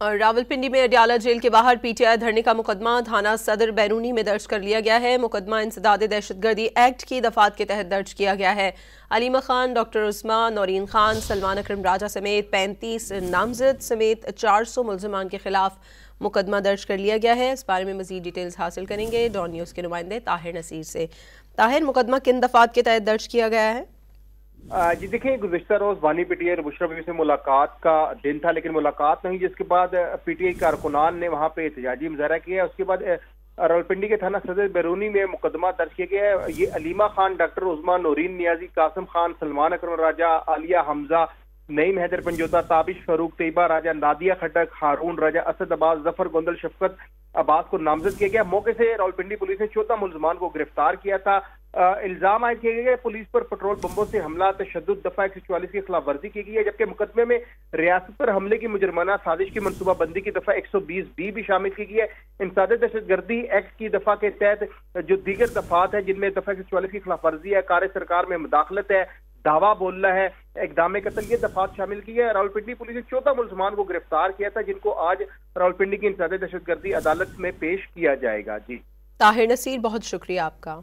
और रावलपिंडी में अडयाला जेल के बाहर पीटीआई धरने का मुकदमा थाना सदर बैरूनी में दर्ज कर लिया गया है। मुकदमा इंसदाद दहशतगर्दी एक्ट की दफात के तहत दर्ज किया गया है। अलीमा खान, डॉक्टर उस्मा, नौरीन खान, सलमान अकरम राजा समेत 35 नामजद समेत 400 मुल्ज़िमान के खिलाफ मुकदमा दर्ज कर लिया गया है। इस बारे में मज़ीद डिटेल्स हासिल करेंगे डॉन न्यूज़ के नुमाइंदे ताहिर नसीर से। ताहिर, मुकदमा किन दफात के तहत दर्ज किया गया है? जी देखिए, गुज़िश्ता रोज बानी पीटीआई और बुशरा बीबी से मुलाकात का दिन था, लेकिन मुलाकात नहीं, जिसके बाद पीटीआई कारकुनान ने वहां पे एहतजाजी मुजाहरा किया। उसके बाद रावलपिंडी के थाना सदर बैरूनी में मुकदमा दर्ज किया गया है। ये अलीमा खान, डॉक्टर उस्मा, नौरीन नियाजी, कासिम खान, सलमान अकरम राजा, आलिया हमजा, नईम हैदर पंजोता, ताबिश फारूक, तैयबा राजा, नादिया खटक, हारून राजा, असद अब्बास, जफर गोंदल, शफकत अब्बास को नामजद किया गया। मौके से रावलपिंडी पुलिस ने 14 मुल्ज़िमान को गिरफ्तार किया था। इल्जाम आयद किए गए पुलिस पर पेट्रोल बम्बों से हमला, तशद्दुद, दफा 144 की खिलाफ वर्जी की गई है, जबकि मुकदमे में रियासत पर हमले की मुजरमाना साजिश की मनसूबाबंदी की दफा 120B भी शामिल की गई है। इंसाद दहशतगर्दी एक्ट की दफा के तहत जो दीगर दफात है, जिनमें दफा 144 की खिलाफ वर्जी है, कार्य सरकार में मुदाखलत है, दावा बोलना है, इक़दाम कत्ल, ये दफात शामिल की है। रावलपिंडी पुलिस ने 14 मुल्ज़िमान को गिरफ्तार किया था, जिनको आज रावलपिंडी की इंसाद दहशतगर्दी अदालत में पेश किया जाएगा। जी ताहिर नसीर, बहुत शुक्रिया आपका।